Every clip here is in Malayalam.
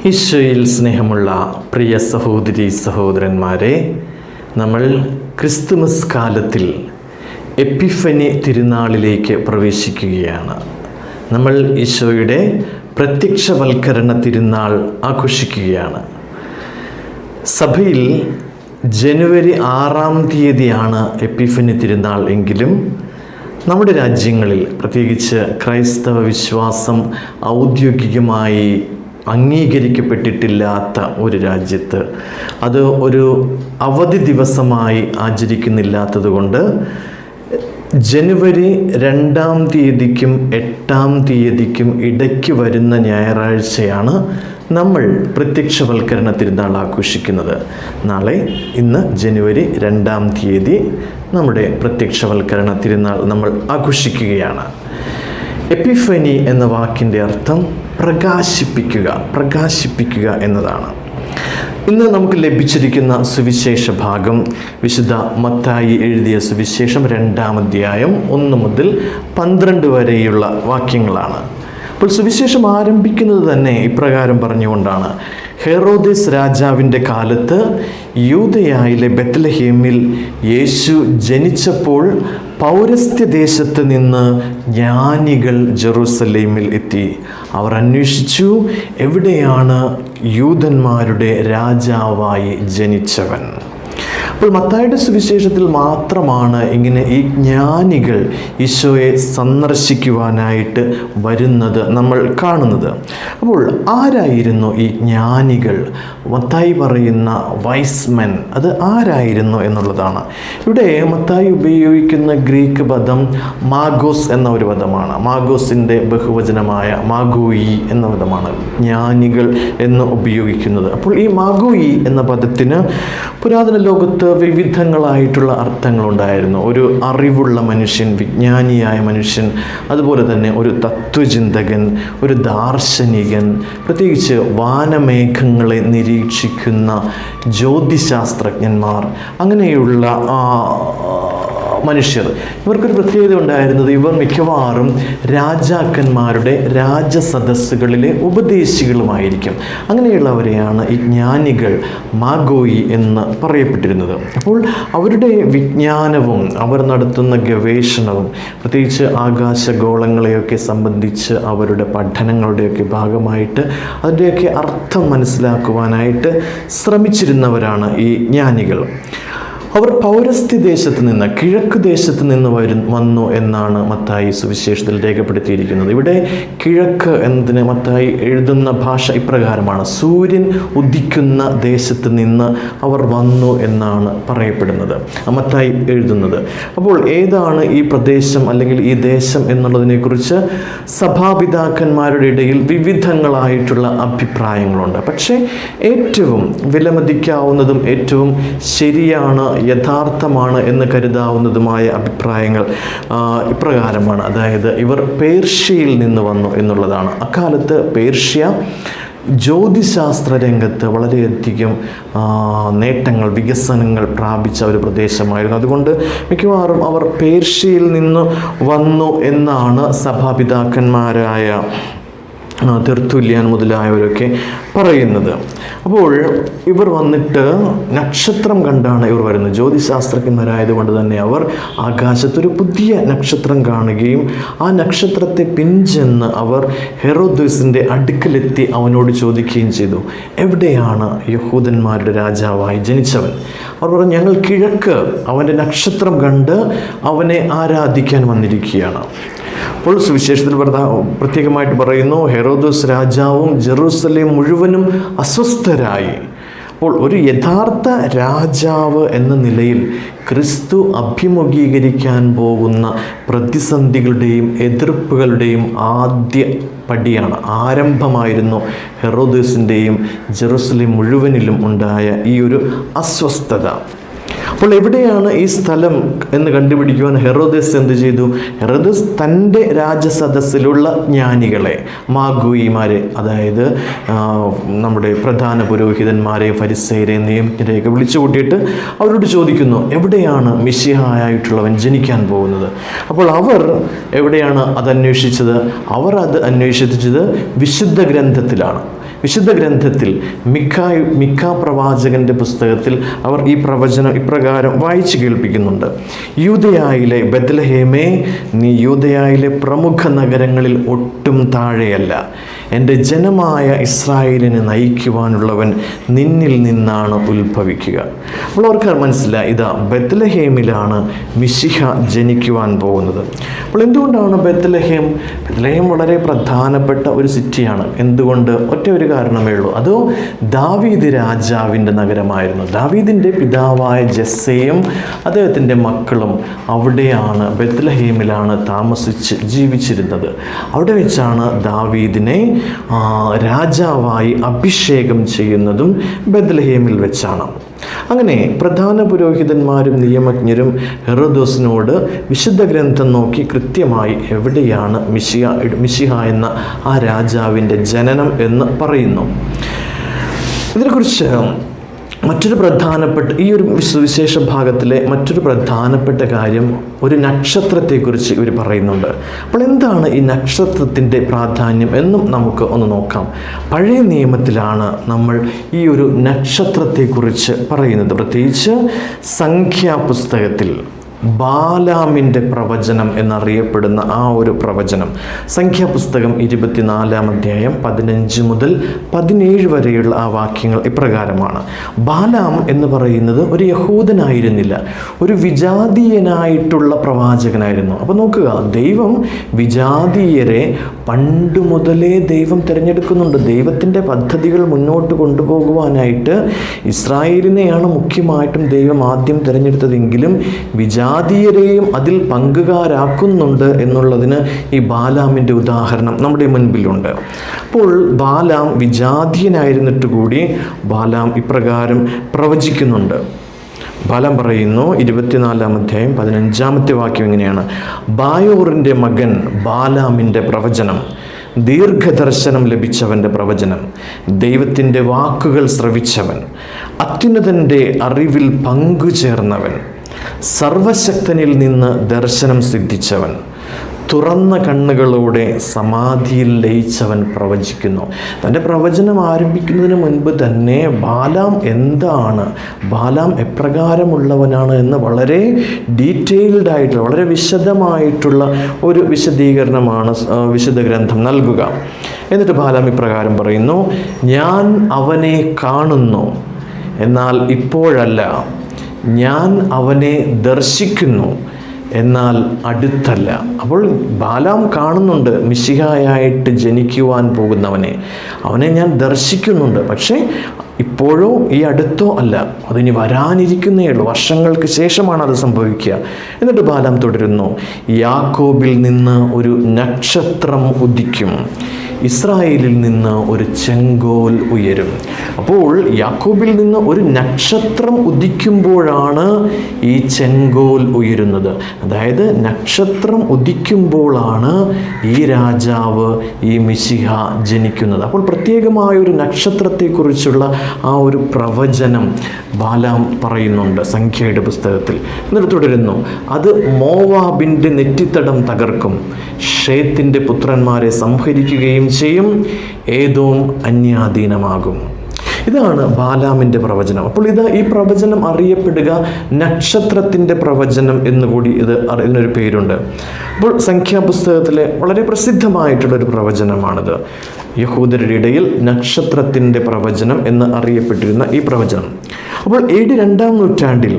ഈശോയിൽ സ്നേഹമുള്ള പ്രിയ സഹോദരി സഹോദരന്മാരെ, നമ്മൾ ക്രിസ്തുമസ് കാലത്തിൽ എപ്പിഫനി തിരുനാളിലേക്ക് പ്രവേശിക്കുകയാണ്. നമ്മൾ ഈശോയുടെ പ്രത്യക്ഷവൽക്കരണ തിരുനാൾ ആഘോഷിക്കുകയാണ്. സഭയിൽ ജനുവരി 6-ാം തീയതിയാണ് എപ്പിഫനി തിരുനാൾ എങ്കിലും നമ്മുടെ രാജ്യങ്ങളിൽ, പ്രത്യേകിച്ച് ക്രൈസ്തവ വിശ്വാസം ഔദ്യോഗികമായി അംഗീകരിക്കപ്പെട്ടിട്ടില്ലാത്ത ഒരു രാജ്യത്ത് അത് ഒരു അവധി ദിവസമായി ആചരിക്കുന്നില്ലാത്തത് കൊണ്ട് ജനുവരി 2-ാം തീയതിക്കും 8-ാം തീയതിക്കും ഇടയ്ക്ക് വരുന്ന ഞായറാഴ്ചയാണ് നമ്മൾ പ്രത്യക്ഷവൽക്കരണ തിരുനാൾ ആഘോഷിക്കുന്നത്. ഇന്ന് ജനുവരി 2-ാം തീയതി നമ്മുടെ പ്രത്യക്ഷവൽക്കരണ തിരുനാൾ നമ്മൾ ആഘോഷിക്കുകയാണ്. എപ്പിഫനി എന്ന വാക്കിൻ്റെ അർത്ഥം പ്രകാശിപ്പിക്കുക എന്നതാണ്. ഇന്ന് നമുക്ക് ലഭിച്ചിരിക്കുന്ന സുവിശേഷ ഭാഗം വിശുദ്ധ മത്തായി എഴുതിയ സുവിശേഷം 2-ാം അധ്യായം 1 മുതൽ 12 വരെയുള്ള വാക്യങ്ങളാണ്. അപ്പോൾ സുവിശേഷം ആരംഭിക്കുന്നത് തന്നെ ഇപ്രകാരം പറഞ്ഞുകൊണ്ടാണ്: ഹെറോദേസ് രാജാവിൻ്റെ കാലത്ത് യൂദയായിലെ ബെത്ലഹേമിൽ യേശു ജനിച്ചപ്പോൾ പൗരസ്ത്യദേശത്ത് നിന്ന് ജ്ഞാനികൾ ജെറൂസലേമിൽ എത്തി. അവർ അന്വേഷിച്ചു, എവിടെയാണ് യൂദന്മാരുടെ രാജാവായി ജനിച്ചവൻ? അപ്പോൾ മത്തായിയുടെ സുവിശേഷത്തിൽ മാത്രമാണ് ഇങ്ങനെ ഈ ജ്ഞാനികൾ ഈശോയെ സന്ദർശിക്കുവാനായിട്ട് വരുന്നത് നമ്മൾ കാണുന്നത്. അപ്പോൾ ആരായിരുന്നു ഈ ജ്ഞാനികൾ? മത്തായി പറയുന്ന വൈസ്മെൻ, അത് ആരായിരുന്നു എന്നുള്ളതാണ്. ഇവിടെ മത്തായി ഉപയോഗിക്കുന്ന ഗ്രീക്ക് പദം മാഗോസ് എന്ന ഒരു പദമാണ്. മാഗോസിൻ്റെ ബഹുവചനമായ മാഗോയി എന്ന പദമാണ് ജ്ഞാനികൾ എന്ന് ഉപയോഗിക്കുന്നത്. അപ്പോൾ ഈ മാഗോയി എന്ന പദത്തിന് പുരാതന ലോകത്ത് വിവിധങ്ങളായിട്ടുള്ള അർത്ഥങ്ങളുണ്ടായിരുന്നു. ഒരു അറിവുള്ള മനുഷ്യൻ, വിജ്ഞാനിയായ മനുഷ്യൻ, അതുപോലെ തന്നെ ഒരു തത്വചിന്തകൻ, ഒരു ദാർശനികൻ, പ്രത്യേകിച്ച് വാനമേഘങ്ങളെ നിരീക്ഷിക്കുന്ന ജ്യോതിശാസ്ത്രജ്ഞന്മാർ, അങ്ങനെയുള്ള മനുഷ്യർ. ഇവർക്കൊരു പ്രത്യേകത ഉണ്ടായിരുന്നത്, ഇവർ മിക്കവാറും രാജാക്കന്മാരുടെ രാജസദസ്സുകളിലെ ഉപദേശികളുമായിരിക്കും. അങ്ങനെയുള്ളവരെയാണ് ഈ ജ്ഞാനികൾ, മാഗോയി എന്ന് പറയപ്പെട്ടിരുന്നത്. അപ്പോൾ അവരുടെ വിജ്ഞാനവും അവർ നടത്തുന്ന ഗവേഷണവും, പ്രത്യേകിച്ച് ആകാശഗോളങ്ങളെയൊക്കെ സംബന്ധിച്ച് അവരുടെ പഠനങ്ങളുടെയൊക്കെ ഭാഗമായിട്ട് അതിൻ്റെയൊക്കെ അർത്ഥം മനസ്സിലാക്കുവാനായിട്ട് ശ്രമിച്ചിരുന്നവരാണ് ഈ ജ്ഞാനികൾ. അവർ പൗരസ്ത്യദേശത്ത് നിന്ന്, കിഴക്ക് ദേശത്ത് നിന്ന് വന്നു എന്നാണ് മത്തായി സുവിശേഷത്തിൽ രേഖപ്പെടുത്തിയിരിക്കുന്നത്. ഇവിടെ കിഴക്ക് എന്നതിന് മത്തായി എഴുതുന്ന ഭാഷ ഇപ്രകാരമാണ്: സൂര്യൻ ഉദിക്കുന്ന ദേശത്ത് നിന്ന് അവർ വന്നു എന്നാണ് പറയപ്പെടുന്നത്, മത്തായി എഴുതുന്നത്. അപ്പോൾ ഏതാണ് ഈ പ്രദേശം അല്ലെങ്കിൽ ഈ ദേശം എന്നുള്ളതിനെക്കുറിച്ച് സഭാപിതാക്കന്മാരുടെ ഇടയിൽ വിവിധങ്ങളായിട്ടുള്ള അഭിപ്രായങ്ങളുണ്ട്. പക്ഷേ ഏറ്റവും വിലമതിക്കാവുന്നതും ഏറ്റവും ശരിയാണ്, യഥാർത്ഥമാണ് എന്ന് കരുതാവുന്നതുമായ അഭിപ്രായങ്ങൾ ഇപ്രകാരമാണ്. അതായത് ഇവർ പേർഷ്യയിൽ നിന്ന് വന്നു എന്നുള്ളതാണ്. അക്കാലത്ത് പേർഷ്യ ജ്യോതിശാസ്ത്ര രംഗത്ത് വളരെയധികം നേട്ടങ്ങൾ, വികസനങ്ങൾ പ്രാപിച്ച ഒരു പ്രദേശമായിരുന്നു. അതുകൊണ്ട് മിക്കവാറും അവർ പേർഷ്യയിൽ നിന്ന് വന്നു എന്നാണ് സഭാപിതാക്കന്മാരായ തെർത്തുല്യാൻ മുതലായവരൊക്കെ പറയുന്നത്. അപ്പോൾ ഇവർ വന്നിട്ട് നക്ഷത്രം കണ്ടാണ് ഇവർ വരുന്നത്. ജ്യോതിശാസ്ത്രജ്ഞന്മാരായതുകൊണ്ട് തന്നെ അവർ ആകാശത്തൊരു പുതിയ നക്ഷത്രം കാണുകയും ആ നക്ഷത്രത്തെ പിൻചെന്ന് അവർ ഹെറോദേസിൻ്റെ അടുക്കലെത്തി അവനോട് ചോദിക്കുകയും ചെയ്തു, എവിടെയാണ് യഹൂദന്മാരുടെ രാജാവായി ജനിച്ചവൻ? അവർ പറഞ്ഞു, ഞങ്ങൾ കിഴക്ക് അവൻ്റെ നക്ഷത്രം കണ്ട് അവനെ ആരാധിക്കാൻ വന്നിരിക്കുകയാണ്. അപ്പോൾ സുവിശേഷത്തിൽ പ്രത്യേകമായിട്ട് പറയുന്നു, ഹെറോദോസ് രാജാവും ജെറൂസലേം മുഴുവനും അസ്വസ്ഥരായി. അപ്പോൾ ഒരു യഥാർത്ഥ രാജാവ് എന്ന നിലയിൽ ക്രിസ്തു അഭിമുഖീകരിക്കാൻ പോകുന്ന പ്രതിസന്ധികളുടെയും എതിർപ്പുകളുടെയും ആദ്യ പടിയാണ്, ആരംഭമായിരുന്നു ഹെറോദേസിൻ്റെയും ജെറൂസലേം മുഴുവനിലും ഉണ്ടായ ഈ ഒരു അസ്വസ്ഥത. അപ്പോൾ എവിടെയാണ് ഈ സ്ഥലം എന്ന് കണ്ടുപിടിക്കുവാൻ ഹെറോദേസ് എന്ത് ചെയ്തു? ഹെറോദേസ് തൻ്റെ രാജസദസ്സിലുള്ള ജ്ഞാനികളെ, മാഗോയിമാരെ, അതായത് നമ്മുടെ പ്രധാന പുരോഹിതന്മാരെ, ഫരിസേയരെ, നിയമജ്ഞരെയൊക്കെ വിളിച്ചു കൂട്ടിയിട്ട് അവരോട് ചോദിക്കുന്നു, എവിടെയാണ് മിശിഹായായിട്ടുള്ളവൻ ജനിക്കാൻ പോകുന്നത്? അപ്പോൾ അവർ എവിടെയാണ് അത് അന്വേഷിച്ചത്? അവർ അത് അന്വേഷിച്ചത് വിശുദ്ധ ഗ്രന്ഥത്തിലാണ്. വിശുദ്ധ ഗ്രന്ഥത്തിൽ മിക്ക പ്രവാചകന്റെ പുസ്തകത്തിൽ അവർ ഈ പ്രവചനം ഇപ്രകാരം വായിച്ചു കേൾപ്പിക്കുന്നുണ്ട്. യൂദയായിലെ ബെത്ലഹേമേ, നീ യൂദയായിലെ പ്രമുഖ നഗരങ്ങളിൽ ഒട്ടും താഴെയല്ല. എൻ്റെ ജനമായ ഇസ്രായേലിനെ നയിക്കുവാനുള്ളവൻ നിന്നിൽ നിന്നാണ് ഉത്ഭവിക്കുക. അപ്പോൾ അവർക്ക് മനസ്സിലായി, ഇതാ ബെത്ലഹേമിലാണ് മിശിഹ ജനിക്കുവാൻ പോകുന്നത്. അപ്പോൾ എന്തുകൊണ്ടാണ് ബെത്ലഹേം വളരെ പ്രധാനപ്പെട്ട ഒരു സിറ്റിയാണ്. എന്തുകൊണ്ട്? ഒറ്റ ഒരു കാരണമേ ഉള്ളൂ. അത് ദാവീദ് രാജാവിൻ്റെ നഗരമായിരുന്നു. ദാവീദിൻ്റെ പിതാവായ ജസ്സയും അദ്ദേഹത്തിൻ്റെ മക്കളും അവിടെയാണ്, ബെത്ലഹേമിലാണ് താമസിച്ച് ജീവിച്ചിരുന്നത്. അവിടെ വെച്ചാണ് ദാവീദിനെ രാജാവായി അഭിഷേകം ചെയ്യുന്നതും ബെത്ലഹേമിൽ വെച്ചാണ്. അങ്ങനെ പ്രധാന പുരോഹിതന്മാരും നിയമജ്ഞരും ഹെറോദോസിനോട് വിശുദ്ധ ഗ്രന്ഥം നോക്കി കൃത്യമായി എവിടെയാണ് മിശിഹ എന്ന ആ രാജാവിൻ്റെ ജനനം എന്ന് പറയുന്നു. ഇതിനെക്കുറിച്ച് മറ്റൊരു പ്രധാനപ്പെട്ട, ഈ ഒരു സുവിശേഷ ഭാഗത്തിലെ മറ്റൊരു പ്രധാനപ്പെട്ട കാര്യം, ഒരു നക്ഷത്രത്തെക്കുറിച്ച് ഇവർ പറയുന്നുണ്ട്. അപ്പോൾ എന്താണ് ഈ നക്ഷത്രത്തിൻ്റെ പ്രാധാന്യം എന്നും നമുക്ക് ഒന്ന് നോക്കാം. പഴയ നിയമത്തിലാണ് നമ്മൾ ഈ ഒരു നക്ഷത്രത്തെക്കുറിച്ച് പറയുന്നത്. പ്രത്യേകിച്ച് സംഖ്യാപുസ്തകത്തിൽ ബാലാമിൻ്റെ പ്രവചനം എന്നറിയപ്പെടുന്ന ആ ഒരു പ്രവചനം, സംഖ്യാപുസ്തകം 24-ാം അധ്യായം 15 മുതൽ 17 വരെയുള്ള ആ വാക്യങ്ങൾ ഇപ്രകാരമാണ്. ബാലാം എന്ന് പറയുന്നത് ഒരു യഹൂദനായിരുന്നില്ല, ഒരു വിജാതീയനായിട്ടുള്ള പ്രവാചകനായിരുന്നു. അപ്പോൾ നോക്കുക, ദൈവം വിജാതീയരെ പണ്ട് മുതലേ ദൈവം തിരഞ്ഞെടുക്കുന്നുണ്ട്. ദൈവത്തിൻ്റെ പദ്ധതികൾ മുന്നോട്ട് കൊണ്ടുപോകുവാനായിട്ട് ഇസ്രായേലിനെയാണ് മുഖ്യമായിട്ടും ദൈവം ആദ്യം തിരഞ്ഞെടുത്തതെങ്കിലും വിജാതീയരെയും അതിൽ പങ്കുകാരാക്കുന്നുണ്ട് എന്നുള്ളതിന് ഈ ബാലാമിൻ്റെ ഉദാഹരണം നമ്മുടെ മുൻപിലുണ്ട്. അപ്പോൾ ബാലാം വിജാതീയനായിരുന്നിട്ട് കൂടി ബാലാം ഇപ്രകാരം പ്രവചിക്കുന്നുണ്ട്. ബാലാം പറയുന്നു, 24-ാം അധ്യായം 15-ാമത്തെ വാക്യം ഇങ്ങനെയാണ്: ബായോറിൻ്റെ മകൻ ബാലാമിൻ്റെ പ്രവചനം, ദീർഘദർശനം ലഭിച്ചവൻ്റെ പ്രവചനം, ദൈവത്തിൻ്റെ വാക്കുകൾ ശ്രവിച്ചവൻ, അത്യുന്നതൻ്റെ അറിവിൽ പങ്കുചേർന്നവൻ, സർവശക്തനിൽ നിന്ന് ദർശനം സിദ്ധിച്ചവൻ, തുറന്ന കണ്ണുകളോടെ സമാധിയിൽ ലയിച്ചവൻ പ്രവചിക്കുന്നു. തൻ്റെ പ്രവചനം ആരംഭിക്കുന്നതിന് മുൻപ് തന്നെ ബാലാം എന്താണ്, ബാലാം എപ്രകാരമുള്ളവനാണ് എന്ന് വളരെ ഡീറ്റെയിൽഡ് ആയിട്ടുള്ള, വളരെ വിശദമായിട്ടുള്ള ഒരു വിശദീകരണമാണ് വിശുദ്ധ ഗ്രന്ഥം നൽകുക. എന്നിട്ട് ബാലാം ഇപ്രകാരം പറയുന്നു: ഞാൻ അവനെ കാണുന്നു, എന്നാൽ ഇപ്പോഴല്ല. ഞാൻ അവനെ ദർശിക്കുന്നു, എന്നാൽ അടുത്തല്ല. അപ്പോൾ ബാലാം കാണുന്നുണ്ട് മിശിഹായായിട്ട് ജനിക്കുവാൻ പോകുന്നവനെ. അവനെ ഞാൻ ദർശിക്കുന്നുണ്ട്, പക്ഷേ ഇപ്പോഴോ ഈ അടുത്തോ അല്ല, അതിനി വരാനിരിക്കുന്നേ ഉള്ളൂ. വർഷങ്ങൾക്ക് ശേഷമാണ് അത് സംഭവിക്കുക. എന്നിട്ട് ബാലാം തുടരുന്നു: യാക്കോബിൽ നിന്ന് ഒരു നക്ഷത്രം ഉദിക്കും, ഇസ്രായേലിൽ നിന്ന് ഒരു ചെങ്കോൽ ഉയരും. അപ്പോൾ യാക്കോബിൽ നിന്ന് ഒരു നക്ഷത്രം ഉദിക്കുമ്പോഴാണ് ഈ ചെങ്കോൽ ഉയരുന്നത്. അതായത് നക്ഷത്രം ഉദിക്കുമ്പോഴാണ് ഈ രാജാവ്, ഈ മിശിഹ ജനിക്കുന്നത്. അപ്പോൾ പ്രത്യേകമായ ഒരു നക്ഷത്രത്തെക്കുറിച്ചുള്ള ആ ഒരു പ്രവചനം ബാലാം പറയുന്നുണ്ട് സംഖ്യയുടെ പുസ്തകത്തിൽ. എന്നിട്ട് തുടരുന്നു: അത് മോവാബിൻ്റെ നെറ്റിത്തടം തകർക്കും, ഷേത്തിൻ്റെ പുത്രന്മാരെ സംഹരിക്കുകയും ചെയ്യും, ഏദോം അന്യാധീനമാകും. ഇതാണ് ബാലാമിൻ്റെ പ്രവചനം. അപ്പോൾ ഈ പ്രവചനം അറിയപ്പെടുക നക്ഷത്രത്തിൻ്റെ പ്രവചനം എന്നുകൂടി ഇതിനൊരു പേരുണ്ട്. അപ്പോൾ സംഖ്യാപുസ്തകത്തിലെ വളരെ പ്രസിദ്ധമായിട്ടുള്ളൊരു പ്രവചനമാണിത്. യഹൂദരുടെ ഇടയിൽ നക്ഷത്രത്തിൻ്റെ പ്രവചനം എന്ന് അറിയപ്പെട്ടിരുന്ന ഈ പ്രവചനം. അപ്പോൾ AD 2-ാം നൂറ്റാണ്ടിൽ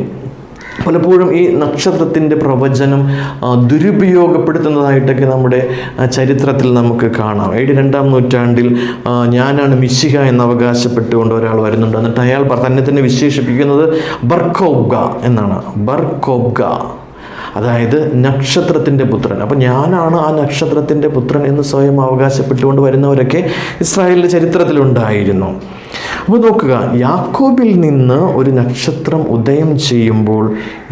പലപ്പോഴും ഈ നക്ഷത്രത്തിൻ്റെ പ്രവചനം ദുരുപയോഗപ്പെടുത്തുന്നതായിട്ടൊക്കെ നമ്മുടെ ചരിത്രത്തിൽ നമുക്ക് കാണാം. AD 2-ാം നൂറ്റാണ്ടിൽ ഞാനാണ് മിശിഹ എന്ന് അവകാശപ്പെട്ടുകൊണ്ട് ഒരാൾ വരുന്നുണ്ട്. എന്നിട്ട് അയാൾ തന്നെ വിശേഷിപ്പിക്കുന്നത് ബർക്കോബ്ഗ എന്നാണ്. ബർക്കോബ്ഗ, അതായത് നക്ഷത്രത്തിൻ്റെ പുത്രൻ. അപ്പോൾ ഞാനാണ് ആ നക്ഷത്രത്തിൻ്റെ പുത്രൻ എന്ന് സ്വയം അവകാശപ്പെട്ടുകൊണ്ട് വരുന്നവരൊക്കെ ഇസ്രായേലിൻ്റെ ചരിത്രത്തിലുണ്ടായിരുന്നു. അപ്പോൾ നോക്കുക, യാക്കോബിൽ നിന്ന് ഒരു നക്ഷത്രം ഉദയം ചെയ്യുമ്പോൾ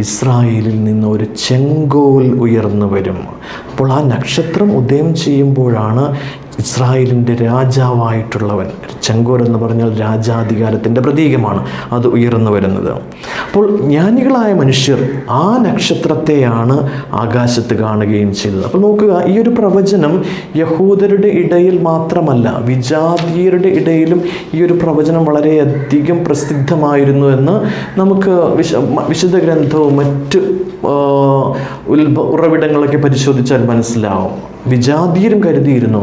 ഇസ്രായേലിൽ നിന്ന് ഒരു ചെങ്കോൽ ഉയർന്നു വരും. അപ്പോൾ ആ നക്ഷത്രം ഉദയം ചെയ്യുമ്പോഴാണ് ഇസ്രായേലിൻ്റെ രാജാവായിട്ടുള്ളവൻ, ചെങ്കോൽ എന്ന് പറഞ്ഞാൽ രാജാധികാരത്തിൻ്റെ പ്രതീകമാണ്, അത് ഉയർന്നു വരുന്നത്. അപ്പോൾ ജ്ഞാനികളായ മനുഷ്യർ ആ നക്ഷത്രത്തെയാണ് ആകാശത്ത് കാണുകയും ചെയ്തത്. അപ്പോൾ നോക്കുക, ഈ ഒരു പ്രവചനം യഹൂദരുടെ ഇടയിൽ മാത്രമല്ല, വിജാതീയരുടെ ഇടയിലും ഈ ഒരു പ്രവചനം വളരെയധികം പ്രസിദ്ധമായിരുന്നു എന്ന് നമുക്ക് വിശുദ്ധ ഗ്രന്ഥവും മറ്റ് ഉറവിടങ്ങളൊക്കെ പരിശോധിച്ചാൽ മനസ്സിലാവും. വിജാതീയരും കരുതിയിരുന്നു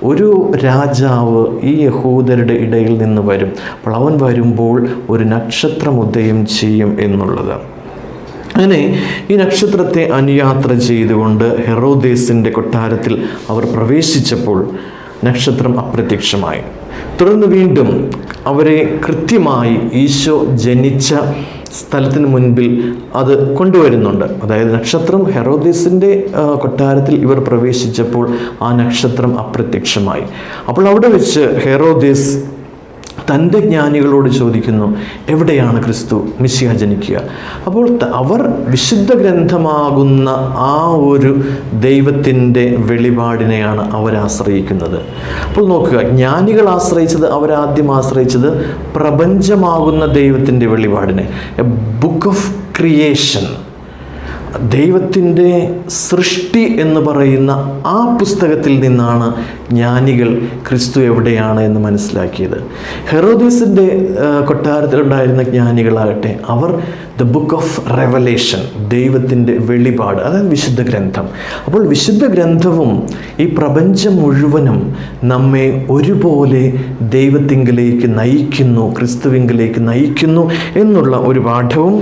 ഒരു രാജാവ് ഈ യഹൂദരുടെ ഇടയിൽ നിന്ന് വരും, അപ്പോൾ അവൻ വരുമ്പോൾ ഒരു നക്ഷത്രം ഉദയം ചെയ്യും എന്നുള്ളത്. അങ്ങനെ ഈ നക്ഷത്രത്തെ അനുയാത്ര ചെയ്തുകൊണ്ട് ഹെറോദേസിൻ്റെ കൊട്ടാരത്തിൽ അവർ പ്രവേശിച്ചപ്പോൾ നക്ഷത്രം അപ്രത്യക്ഷമായി. തുടർന്ന് വീണ്ടും അവരെ കൃത്യമായി ഈശോ ജനിച്ച സ്ഥലത്തിന് മുൻപിൽ അത് കൊണ്ടുവരുന്നുണ്ട്. അതായത് നക്ഷത്രം ഹെറോദേസിൻ്റെ കൊട്ടാരത്തിൽ ഇവർ പ്രവേശിച്ചപ്പോൾ ആ നക്ഷത്രം അപ്രത്യക്ഷമായി. അപ്പോൾ അവിടെ വെച്ച് ഹെറോദേസ് തൻ്റെ ജ്ഞാനികളോട് ചോദിക്കുന്നു, എവിടെയാണ് ക്രിസ്തു മിശിഹ ജനിക്കുക? അപ്പോൾ അവർ വിശുദ്ധ ഗ്രന്ഥമാകുന്ന ആ ഒരു ദൈവത്തിൻ്റെ വെളിപാടിനെയാണ് അവരാശ്രയിക്കുന്നത്. അപ്പോൾ നോക്കുക, ജ്ഞാനികൾ അവരാദ്യം ആശ്രയിച്ചത് പ്രപഞ്ചമാകുന്ന ദൈവത്തിൻ്റെ വെളിപാടിനെ, എ ബുക്ക് ഓഫ് ക്രിയേഷൻ, ദൈവത്തിൻ്റെ സൃഷ്ടി എന്ന് പറയുന്ന ആ പുസ്തകത്തിൽ നിന്നാണ് ജ്ഞാനികൾ ക്രിസ്തു എവിടെയാണ് എന്ന് മനസ്സിലാക്കിയത്. ഹെറോദേസിൻ്റെ കൊട്ടാരത്തിലുണ്ടായിരുന്ന ജ്ഞാനികളാകട്ടെ, അവർ ദ ബുക്ക് ഓഫ് റെവലേഷൻ, ദൈവത്തിൻ്റെ വെളിപാട്, അതായത് വിശുദ്ധ ഗ്രന്ഥം. അപ്പോൾ വിശുദ്ധ ഗ്രന്ഥവും ഈ പ്രപഞ്ചം മുഴുവനും നമ്മെ ഒരുപോലെ ദൈവത്തിങ്കിലേക്ക് നയിക്കുന്നു, ക്രിസ്തുവിങ്കിലേക്ക് നയിക്കുന്നു എന്നുള്ള ഒരു പാഠവും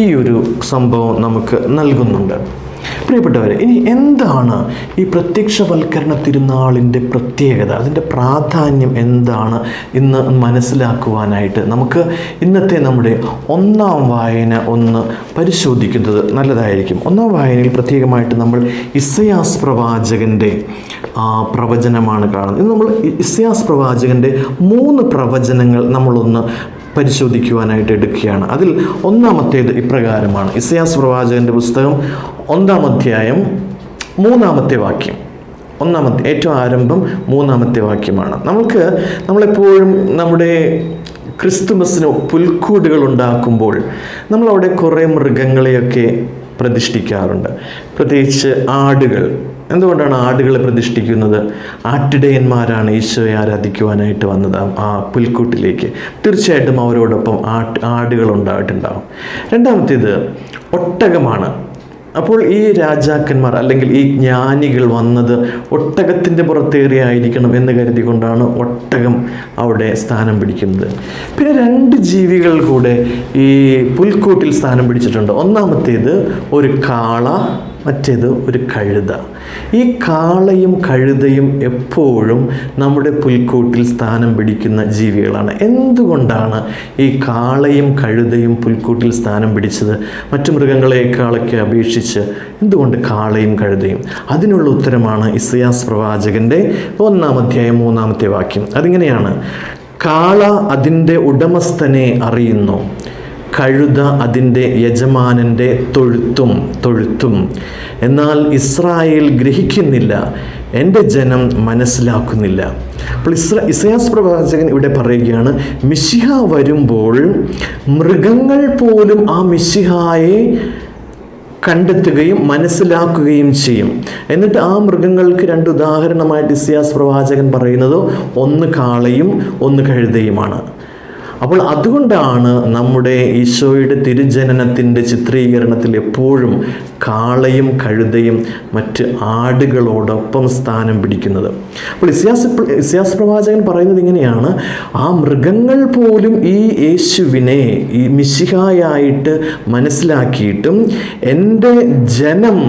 ഈ ഒരു സംഭവം നമുക്ക് നൽകുന്നുണ്ട്. പ്രിയപ്പെട്ടവരെ, ഇനി എന്താണ് ഈ പ്രത്യക്ഷവൽക്കരണ തിരുനാളിൻ്റെ പ്രത്യേകത, അതിൻ്റെ പ്രാധാന്യം എന്താണ് എന്ന് മനസ്സിലാക്കുവാനായിട്ട് നമുക്ക് ഇന്നത്തെ നമ്മുടെ ഒന്നാം വായന ഒന്ന് പരിശോധിക്കുന്നത് നല്ലതായിരിക്കും. ഒന്നാം വായനയിൽ പ്രത്യേകമായിട്ട് നമ്മൾ ഇസയാസ് പ്രവാചകൻ്റെ പ്രവചനമാണ് കാണുന്നത്. ഇന്ന് നമ്മൾ ഇസയാസ് പ്രവാചകൻ്റെ 3 പ്രവചനങ്ങൾ നമ്മളൊന്ന് പരിശോധിക്കുവാനായിട്ട് എടുക്കുകയാണ്. അതിൽ ഒന്നാമത്തേത് ഇപ്രകാരമാണ്. ഇസയാസ് പ്രവാചകൻ്റെ പുസ്തകം 1-ാം അധ്യായം 3-ാമത്തെ വാക്യം. ഏറ്റവും ആരംഭം 3-ാമത്തെ വാക്യമാണ്. നമ്മളെപ്പോഴും നമ്മുടെ ക്രിസ്തുമസിന് പുൽക്കൂടുകൾ ഉണ്ടാക്കുമ്പോൾ നമ്മളവിടെ കുറേ മൃഗങ്ങളെയൊക്കെ പ്രതിഷ്ഠിക്കാറുണ്ട്, പ്രത്യേകിച്ച് ആടുകൾ. എന്തുകൊണ്ടാണ് ആടുകളെ പ്രതിഷ്ഠിക്കുന്നത്? ആട്ടിടയന്മാരാണ് ഈശോയെ ആരാധിക്കുവാനായിട്ട് വന്നത് ആ പുൽക്കൂട്ടിലേക്ക്. തീർച്ചയായിട്ടും അവരോടൊപ്പം ആടുകൾ ഉണ്ടായിട്ടുണ്ടാവും. രണ്ടാമത്തേത് ഒട്ടകമാണ്. അപ്പോൾ ഈ രാജാക്കന്മാർ അല്ലെങ്കിൽ ഈ ജ്ഞാനികൾ വന്നത് ഒട്ടകത്തിൻ്റെ പുറത്തേറിയായിരിക്കണം എന്ന് കരുതിക്കൊണ്ടാണ് ഒട്ടകം അവിടെ സ്ഥാനം പിടിക്കുന്നത്. പിന്നെ 2 ജീവികൾ കൂടെ ഈ പുൽക്കൂട്ടിൽ സ്ഥാനം പിടിച്ചിട്ടുണ്ട്. ഒന്നാമത്തേത് ഒരു കാള, മറ്റേത് ഒരു കഴുത. ഈ കാളയും കഴുതയും എപ്പോഴും നമ്മുടെ പുൽക്കൂട്ടിൽ സ്ഥാനം പിടിക്കുന്ന ജീവികളാണ്. എന്തുകൊണ്ടാണ് ഈ കാളയും കഴുതയും പുൽക്കൂട്ടിൽ സ്ഥാനം പിടിച്ചത്? മറ്റു മൃഗങ്ങളെക്കാളൊക്കെ അപേക്ഷിച്ച് എന്തുകൊണ്ട് കാളയും കഴുതയും? അതിനുള്ള ഉത്തരമാണ് ഇസയാസ് പ്രവാചകൻ്റെ 1-ാം അധ്യായം 3-ാമത്തെ വാക്യം. അതിങ്ങനെയാണ്: കാള അതിൻ്റെ ഉടമസ്ഥനെ അറിയുന്നു, കഴുത അതിൻ്റെ യജമാനൻ്റെ തൊഴുത്തും. എന്നാൽ ഇസ്രായേൽ ഗ്രഹിക്കുന്നില്ല, എൻ്റെ ജനം മനസ്സിലാക്കുന്നില്ല. അപ്പോൾ ഇസയാസ് പ്രവാചകൻ ഇവിടെ പറയുകയാണ്, മിശിഹ വരുമ്പോൾ മൃഗങ്ങൾ പോലും ആ മിശിഹായെ കണ്ടെത്തുകയും മനസ്സിലാക്കുകയും ചെയ്യും. എന്നിട്ട് ആ മൃഗങ്ങൾക്ക് 2 ഉദാഹരണമായിട്ട് ഇസയാസ് പ്രവാചകൻ പറയുന്നത് ഒന്ന് കാളയും ഒന്ന് കഴുതയുമാണ്. അപ്പോൾ അതുകൊണ്ടാണ് നമ്മുടെ ഈശോയുടെ തിരുജനനത്തിൻ്റെ ചിത്രീകരണത്തിൽ എപ്പോഴും കാളയും കഴുതയും മറ്റ് ആടുകളോടൊപ്പം സ്ഥാനം പിടിക്കുന്നത്. അപ്പോൾ ഇസയാസ് പ്രവാചകൻ പറയുന്നത് ഇങ്ങനെയാണ്: ആ മൃഗങ്ങൾ പോലും ഈ യേശുവിനെ, ഈ മിശിഹായായിട്ട് മനസ്സിലാക്കിയിട്ടും എൻ്റെ ജനം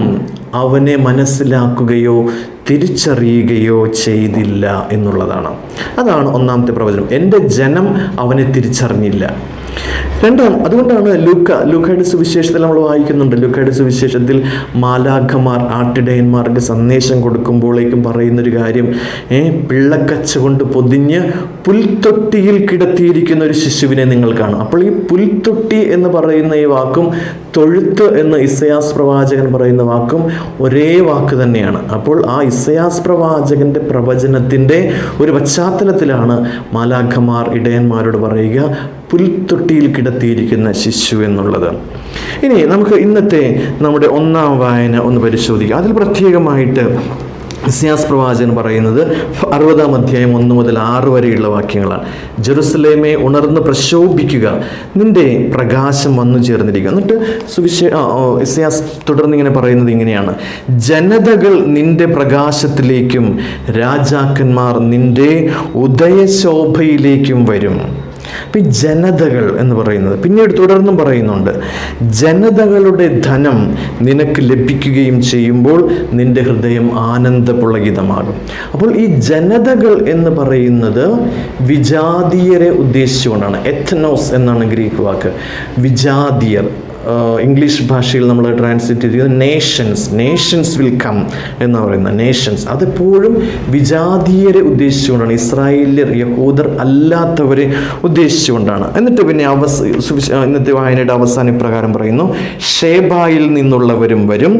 അവനെ മനസ്സിലാക്കുകയോ തിരിച്ചറിയുകയോ ചെയ്തില്ല എന്നുള്ളതാണ്. അതാണ് 1-ാമത്തെ പ്രവചനം. എൻ്റെ ജനം അവനെ തിരിച്ചറിഞ്ഞില്ല. അതുകൊണ്ടാണ് ലൂക്കായുടെ സുവിശേഷത്തിൽ നമ്മൾ വായിക്കുന്നുണ്ട്. ലൂക്കായുടെ സുവിശേഷത്തിൽ മാലാഖമാർ ആട്ടിടയന്മാർക്ക് സന്ദേശം കൊടുക്കുമ്പോഴേക്കും പറയുന്നൊരു കാര്യം, പിള്ളക്കച്ച കൊണ്ട് പൊതിഞ്ഞ് പുൽത്തൊട്ടിയിൽ കിടത്തിയിരിക്കുന്ന ഒരു ശിശുവിനെ നിങ്ങൾ കാണും. അപ്പോൾ ഈ പുൽത്തൊട്ടി എന്ന് പറയുന്ന ഈ വാക്കും തൊഴുത്ത് എന്ന് ഇസയാസ് പ്രവാചകൻ പറയുന്ന വാക്കും ഒരേ വാക്ക് തന്നെയാണ്. അപ്പോൾ ആ ഇസയാസ് പ്രവാചകന്റെ പ്രവചനത്തിൻ്റെ ഒരു പശ്ചാത്തലത്തിലാണ് മാലാഖമാർ ഇടയന്മാരോട് പറയുക, പുൽത്തൊട്ടിയിൽ കിടത്തിയിരിക്കുന്ന ശിശു എന്നുള്ളത്. ഇനി നമുക്ക് ഇന്നത്തെ നമ്മുടെ ഒന്നാം വായന ഒന്ന് പരിശോധിക്കാം. അതിൽ പ്രത്യേകമായിട്ട് ഇസ്യാസ് പ്രവാചകൻ പറയുന്നത് 60-ാം അധ്യായം 1 മുതൽ 6 വരെയുള്ള വാക്യങ്ങളാണ്. ജെറുസലേമേ, ഉണർന്ന് പ്രശോഭിക്കുക, നിന്റെ പ്രകാശം വന്നു ചേർന്നിരിക്കുക. എന്നിട്ട് ഇസ്യാസ് തുടർന്ന് ഇങ്ങനെ പറയുന്നത് ഇങ്ങനെയാണ്: ജനതകൾ നിന്റെ പ്രകാശത്തിലേക്കും രാജാക്കന്മാർ നിന്റെ ഉദയശോഭയിലേക്കും വരും. അപ്പം ഈ ജനതകൾ എന്ന് പറയുന്നത് പിന്നീട് തുടർന്നും പറയുന്നുണ്ട്, ജനതകളുടെ ധനം നിനക്ക് ലഭിക്കുകയും ചെയ്യുമ്പോൾ നിന്റെ ഹൃദയം ആനന്ദപുളകിതമാകും. അപ്പോൾ ഈ ജനതകൾ എന്ന് പറയുന്നത് വിജാതീയരെ ഉദ്ദേശിച്ചുകൊണ്ടാണ്. എത്നോസ് എന്നാണ് ഗ്രീക്ക് വാക്ക്. വിജാതീയർ, ഇംഗ്ലീഷ് ഭാഷയിൽ നമ്മൾ ട്രാൻസ്ലേറ്റ് ചെയ്തത് നേഷൻസ് വിൽ കം എന്ന് പറയുന്ന നേഷൻസ്, അതെപ്പോഴും വിജാതീയരെ ഉദ്ദേശിച്ചുകൊണ്ടാണ്. ഇസ്രായേല്യർ, യഹൂദർ അല്ലാത്തവരെ ഉദ്ദേശിച്ചുകൊണ്ടാണ്. എന്നിട്ട് പിന്നെ ഇന്നത്തെ വായനയുടെ അവസാന ഇപ്രകാരം പറയുന്നു: ഷേബായിൽ നിന്നുള്ളവരും വരും,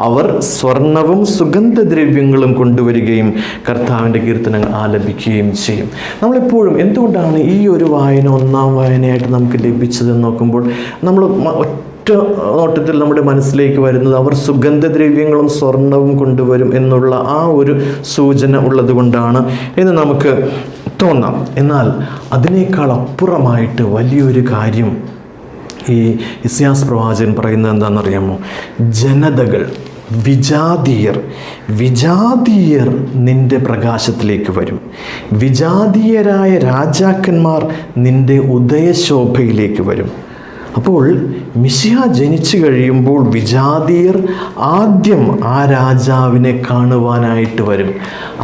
അവർ സ്വർണവും സുഗന്ധദ്രവ്യങ്ങളും കൊണ്ടുവരികയും കർത്താവിൻ്റെ കീർത്തനങ്ങൾ ആലപിക്കുകയും ചെയ്യും. നമ്മളെപ്പോഴും എന്തുകൊണ്ടാണ് ഈ ഒരു വായന ഒന്നാം വായനയായിട്ട് നമുക്ക് ലഭിച്ചതെന്ന് നോക്കുമ്പോൾ നമ്മൾ നോട്ടത്തിൽ നമ്മുടെ മനസ്സിലേക്ക് വരുന്നത് അവർ സുഗന്ധദ്രവ്യങ്ങളും സ്വർണവും കൊണ്ടുവരും എന്നുള്ള ആ ഒരു സൂചന ഉള്ളത് കൊണ്ടാണ് എന്ന് നമുക്ക് തോന്നാം. എന്നാൽ അതിനേക്കാൾ അപ്പുറമായിട്ട് വലിയൊരു കാര്യം ഈ ഇസ്യാസ് പ്രവാചകൻ പറയുന്നത് എന്താണെന്നറിയാമോ? ജനതകൾ, വിജാതീയർ നിന്റെ പ്രകാശത്തിലേക്ക് വരും. വിജാതീയരായ രാജാക്കന്മാർ നിന്റെ ഉദയശോഭയിലേക്ക് വരും. അപ്പോൾ മിശിഹ ജനിച്ചു കഴിയുമ്പോൾ വിജാതീയർ ആദ്യം ആ രാജാവിനെ കാണുവാനായിട്ട് വരും.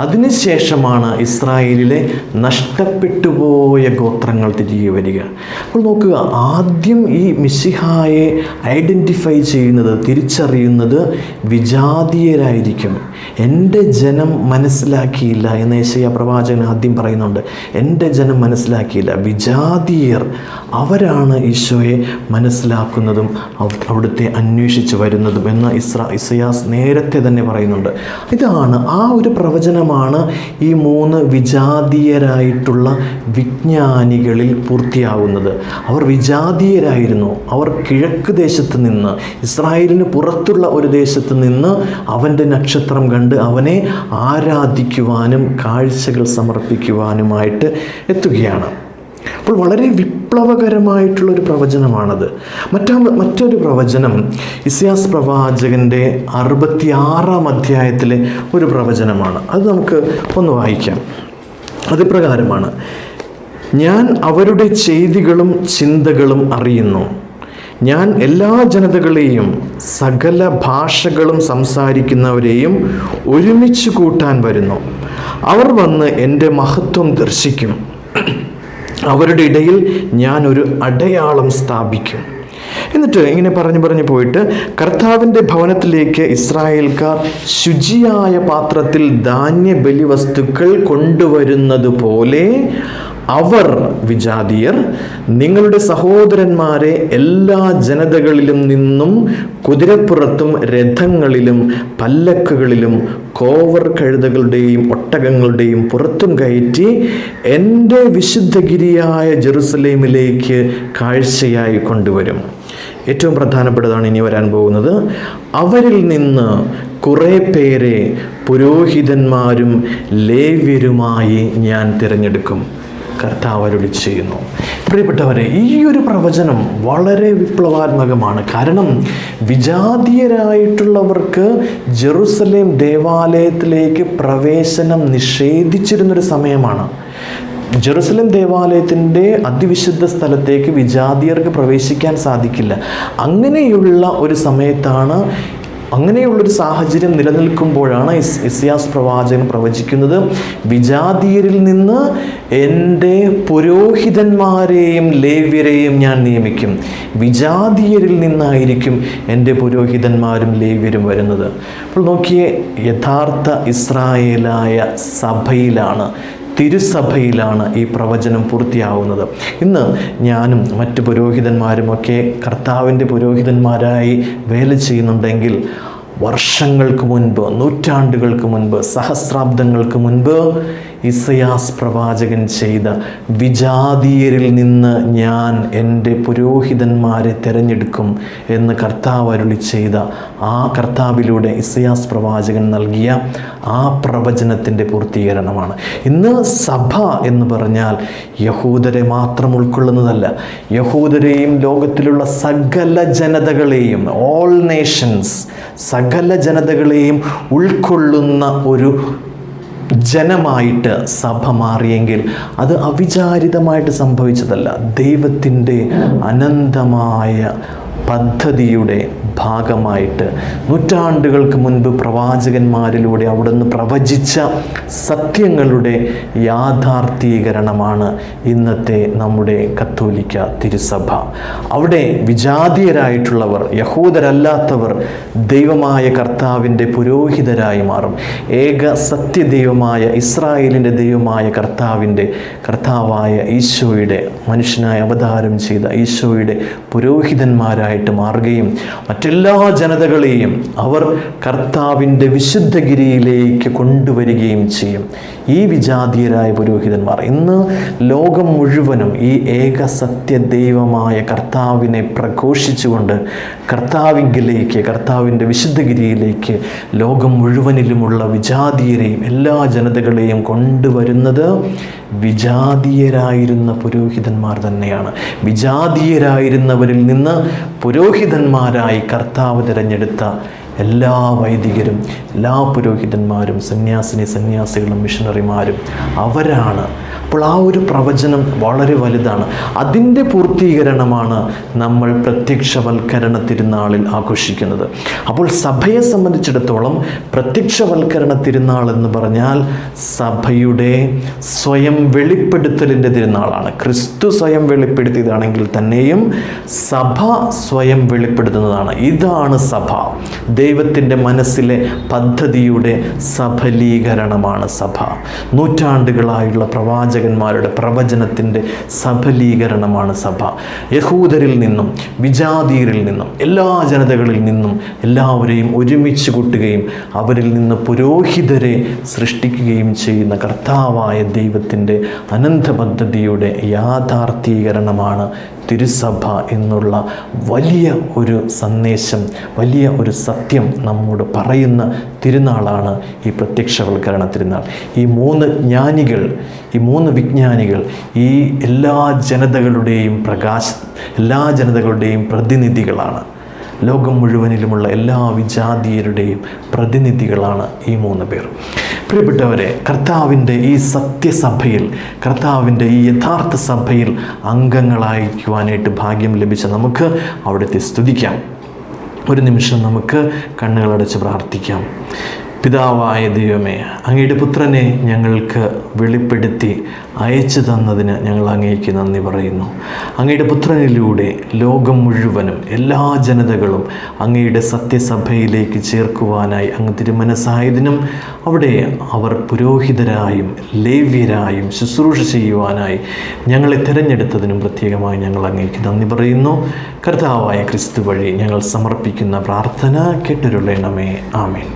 അതിനുശേഷമാണ് ഇസ്രായേലിലെ നഷ്ടപ്പെട്ടുപോയ ഗോത്രങ്ങൾ തിരികെ വരിക. അപ്പോൾ നോക്കുക, ആദ്യം ഈ മിശിഹായെ ഐഡൻറ്റിഫൈ ചെയ്യുന്നത്, തിരിച്ചറിയുന്നത് വിജാതീയരായിരിക്കും. എൻ്റെ ജനം മനസ്സിലാക്കിയില്ല എന്ന് യെശയ്യാ പ്രവാചകൻ ആദ്യം പറയുന്നുണ്ട്. എൻ്റെ ജനം മനസ്സിലാക്കിയില്ല. വിജാതീയർ അവരാണ് ഈശോയെ മനസ്സിലാക്കുന്നതും അവിടുത്തെ അന്വേഷിച്ച് വരുന്നതും എന്ന് ഇസയാസ് നേരത്തെ തന്നെ പറയുന്നുണ്ട്. ഇതാണ് ആ ഒരു പ്രവചനമാണ് ഈ 3 വിജാതീയരായിട്ടുള്ള വിജ്ഞാനികളിൽ പൂർത്തിയാവുന്നത്. അവർ വിജാതീയരായിരുന്നു. അവർ കിഴക്ക് ദേശത്ത് നിന്ന്, ഇസ്രായേലിന് പുറത്തുള്ള ഒരു ദേശത്ത് നിന്ന് അവൻ്റെ നക്ഷത്രം കണ്ട് അവനെ ആരാധിക്കുവാനും കാഴ്ചകൾ സമർപ്പിക്കുവാനുമായിട്ട് എത്തുകയാണ്. അപ്പോൾ വളരെ വിപ്ലവകരമായിട്ടുള്ളൊരു പ്രവചനമാണത്. മറ്റൊരു പ്രവചനം ഇസ്യാസ് പ്രവാചകൻ്റെ 66-ാം അധ്യായത്തിലെ ഒരു പ്രവചനമാണ്. അത് നമുക്ക് ഒന്ന് വായിക്കാം. അത് പ്രകാരമാണ്: ഞാൻ അവരുടെ ചെയ്തികളും ചിന്തകളും അറിയുന്നു. ഞാൻ എല്ലാ ജനതകളെയും സകല ഭാഷകളും സംസാരിക്കുന്നവരെയും ഒരുമിച്ച് കൂട്ടാൻ വരുന്നു. അവർ വന്ന് എൻ്റെ മഹത്വം ദർശിക്കും. അവരുടെ ഇടയിൽ ഞാനൊരു അടയാളം സ്ഥാപിക്കും. എന്നിട്ട് ഇങ്ങനെ പറഞ്ഞു പോയിട്ട്, കർത്താവിൻ്റെ ഭവനത്തിലേക്ക് ഇസ്രായേൽക്കാർ ശുചിയായ പാത്രത്തിൽ ധാന്യ ബലിവസ്തുക്കൾ കൊണ്ടുവരുന്നത് പോലെ അവർ, വിജാതീയർ, നിങ്ങളുടെ സഹോദരന്മാരെ എല്ലാ ജനതകളിലും നിന്നും കുതിരപ്പുറത്തും രഥങ്ങളിലും പല്ലക്കുകളിലും കോവർ കഴുതകളുടെയും ഒട്ടകങ്ങളുടെയും പുറത്തും കയറ്റി എൻ്റെ വിശുദ്ധഗിരിയായ ജെറുസലേമിലേക്ക് കാഴ്ചയായി കൊണ്ടുവരും. ഏറ്റവും പ്രധാനപ്പെട്ടതാണ് ഇനി വരാൻ പോകുന്നത്: അവരിൽ നിന്ന് കുറേ പേരെ പുരോഹിതന്മാരും ലേവ്യരുമായി ഞാൻ തിരഞ്ഞെടുക്കും. കർത്താവ് അരുളി ചെയ്യുന്നു. പ്രിയപ്പെട്ടവരെ, ഈ ഒരു പ്രവചനം വളരെ വിപ്ലവാത്മകമാണ്. കാരണം വിജാതീയരായിട്ടുള്ളവർക്ക് ജെറുസലേം ദേവാലയത്തിലേക്ക് പ്രവേശനം നിഷേധിച്ചിരുന്നൊരു സമയമാണ്. ജെറുസലേം ദേവാലയത്തിൻ്റെ അതിവിശുദ്ധ സ്ഥലത്തേക്ക് വിജാതീയർക്ക് പ്രവേശിക്കാൻ സാധിക്കില്ല. അങ്ങനെയുള്ള ഒരു സമയത്താണ്, അങ്ങനെയുള്ളൊരു സാഹചര്യം നിലനിൽക്കുമ്പോഴാണ് ഇസ്യാസ് പ്രവാചകൻ പ്രവചിക്കുന്നത്: വിജാതീയരിൽ നിന്ന് എൻ്റെ പുരോഹിതന്മാരെയും ലേവ്യരെയും ഞാൻ നിയമിക്കും. വിജാതീയരിൽ നിന്നായിരിക്കും എൻ്റെ പുരോഹിതന്മാരും ലേവ്യരും വരുന്നത്. അപ്പോൾ നോക്കിയേ, യഥാർത്ഥ ഇസ്രായേലായ സഭയിലാണ്, തിരുസഭയിലാണ് ഈ പ്രവചനം പൂർത്തിയാവുന്നത്. ഇന്ന് ഞാനും മറ്റ് പുരോഹിതന്മാരുമൊക്കെ കർത്താവിൻ്റെ പുരോഹിതന്മാരായി വേല ചെയ്യുന്നുണ്ടെങ്കിൽ, വർഷങ്ങൾക്ക് മുൻപ്, നൂറ്റാണ്ടുകൾക്ക് മുൻപ്, സഹസ്രാബ്ദങ്ങൾക്ക് മുൻപ് ഇസയാസ് പ്രവാചകൻ ചെയ്ത വിജാതീയരിൽ നിന്ന് ഞാൻ എൻ്റെ പുരോഹിതന്മാരെ തിരഞ്ഞെടുക്കും എന്ന് കർത്താവ് അരുളി ചെയ്ത ആ കർത്താവിലൂടെ ഇസയാസ് പ്രവാചകൻ നൽകിയ ആ പ്രവചനത്തിൻ്റെ പൂർത്തീകരണമാണ്. ഇന്ന് സഭ എന്ന് പറഞ്ഞാൽ യഹൂദരെ മാത്രം ഉൾക്കൊള്ളുന്നതല്ല, യഹൂദരെയും ലോകത്തിലുള്ള സകല ജനതകളെയും, ഓൾ നേഷൻസ്, സകല ജനതകളെയും ഉൾക്കൊള്ളുന്ന ഒരു ജനമായിട്ട് സഭ മാറിയെങ്കിൽ അത് അവിചാരിതമായിട്ട് സംഭവിച്ചതല്ല. ദൈവത്തിൻ്റെ അനന്തമായ പദ്ധതിയുടെ ഭാഗമായിട്ട് നൂറ്റാണ്ടുകൾക്ക് മുൻപ് പ്രവാചകന്മാരിലൂടെ അവിടുന്ന് പ്രവചിച്ച സത്യങ്ങളുടെ യാഥാർത്ഥീകരണമാണ് ഇന്നത്തെ നമ്മുടെ കത്തോലിക്ക തിരുസഭ. അവിടെ വിജാതീയരായിട്ടുള്ളവർ, യഹൂദരല്ലാത്തവർ ദൈവമായ കർത്താവിൻ്റെ പുരോഹിതരായി മാറും. ഏക സത്യദൈവമായ ഇസ്രായേലിൻ്റെ ദൈവമായ കർത്താവായ ഈശോയുടെ, മനുഷ്യനായി അവതാരം ചെയ്ത ഈശോയുടെ പുരോഹിതന്മാരായിട്ട് മാറുകയും മറ്റെല്ലാ ജനതകളെയും അവർ കർത്താവിൻ്റെ വിശുദ്ധഗിരിയിലേക്ക് കൊണ്ടുവരികയും ചെയ്യും. ഈ വിജാതീയരായ പുരോഹിതന്മാർ ഇന്ന് ലോകം മുഴുവനും ഈ ഏക സത്യദൈവമായ കർത്താവിനെ പ്രഘോഷിച്ചുകൊണ്ട് കർത്താവിങ്കിലേക്ക്, കർത്താവിൻ്റെ വിശുദ്ധഗിരിയിലേക്ക് ലോകം മുഴുവനിലുമുള്ള വിജാതീയരെയും എല്ലാ ജനതകളെയും കൊണ്ടുവരുന്നത് വിജാതീയരായിരുന്ന പുരോഹിതന്മാർ തന്നെയാണ്. വിജാതീയരായിരുന്നവരിൽ നിന്ന് പുരോഹിതന്മാരായി കർത്താവ് തിരഞ്ഞെടുത്ത എല്ലാ വൈദികരും, എല്ലാ പുരോഹിതന്മാരും, സന്യാസികളും മിഷണറിമാരും അവരാണ്. അപ്പോൾ ആ ഒരു പ്രവചനം വളരെ വലുതാണ്. അതിൻ്റെ പൂർത്തീകരണമാണ് നമ്മൾ പ്രത്യക്ഷവൽക്കരണ തിരുനാളിൽ ആഘോഷിക്കുന്നത്. അപ്പോൾ സഭയെ സംബന്ധിച്ചിടത്തോളം പ്രത്യക്ഷവൽക്കരണ തിരുനാൾ എന്ന് പറഞ്ഞാൽ സഭയുടെ സ്വയം വെളിപ്പെടുത്തലിൻ്റെ തിരുനാളാണ്. ക്രിസ്തു സ്വയം വെളിപ്പെടുത്തിയതാണെങ്കിൽ തന്നെയും സഭ സ്വയം വെളിപ്പെടുത്തുന്നതാണ്. ഇതാണ് സഭ. ദൈവത്തിൻ്റെ മനസ്സിലെ പദ്ധതിയുടെ സഫലീകരണമാണ് സഭ. നൂറ്റാണ്ടുകളായുള്ള പ്രവാചകന്മാരുടെ പ്രവചനത്തിൻ്റെ സഫലീകരണമാണ് സഭ. യഹൂദരിൽ നിന്നും വിജാതീയരിൽ നിന്നും എല്ലാ ജനതകളിൽ നിന്നും എല്ലാവരെയും ഒരുമിച്ച് കൂട്ടുകയും അവരിൽ നിന്ന് പുരോഹിതരെ സൃഷ്ടിക്കുകയും ചെയ്യുന്ന കർത്താവായ ദൈവത്തിൻ്റെ അനന്ത പദ്ധതിയുടെ യാഥാർത്ഥീകരണമാണ് തിരുസഭ എന്നുള്ള വലിയ ഒരു സന്ദേശം, വലിയ ഒരു സത്യം നമ്മോട് പറയുന്ന തിരുനാളാണ് ഈ പ്രത്യക്ഷവൽക്കരണ തിരുനാൾ. ഈ മൂന്ന് ജ്ഞാനികൾ, ഈ മൂന്ന് വിജ്ഞാനികൾ ഈ എല്ലാ ജനതകളുടെയും പ്രതിനിധികളാണ്. ലോകം മുഴുവനിലുമുള്ള എല്ലാ വിജാതീയരുടെയും പ്രതിനിധികളാണ് ഈ മൂന്ന് പേർ. പ്രിയപ്പെട്ടവരെ, കർത്താവിൻ്റെ ഈ സത്യസഭയിൽ, കർത്താവിൻ്റെ ഈ യഥാർത്ഥ സഭയിൽ അംഗങ്ങളായിരിക്കുവാനായിട്ട് ഭാഗ്യം ലഭിച്ച നമുക്ക് അവിടുത്തെ സ്തുതിക്കാം. ഒരു നിമിഷം നമുക്ക് കണ്ണുകളടച്ച് പ്രാർത്ഥിക്കാം. പിതാവായ ദൈവമേ, അങ്ങയുടെ പുത്രനെ ഞങ്ങൾക്ക് വെളിപ്പെടുത്തി അയച്ചു തന്നതിന് ഞങ്ങൾ അങ്ങേക്ക് നന്ദി പറയുന്നു. അങ്ങയുടെ പുത്രനിലൂടെ ലോകം മുഴുവനും എല്ലാ ജനതകളും അങ്ങയുടെ സത്യസഭയിലേക്ക് ചേർക്കുവാനായി അങ്ങ് തിരുമനസ്സായതിനും അവിടെ അവർ പുരോഹിതരായും ലേവ്യരായും ശുശ്രൂഷ ചെയ്യുവാനായി ഞങ്ങളെ തിരഞ്ഞെടുത്തതിനും പ്രത്യേകമായി ഞങ്ങൾ അങ്ങേക്ക് നന്ദി പറയുന്നു. കർത്താവായ ക്രിസ്തു വഴി ഞങ്ങൾ സമർപ്പിക്കുന്ന പ്രാർത്ഥന കേട്ടരുളണമേ. ആമേൻ.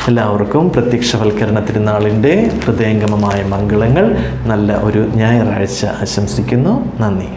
എല്ലാവർക്കും പ്രത്യക്ഷവൽക്കരണ തിരുനാളിൻ്റെ ഹൃദയംഗമമായ മംഗളങ്ങൾ. നല്ല ഒരു ഞായറാഴ്ച ആശംസിക്കുന്നു. നന്ദി.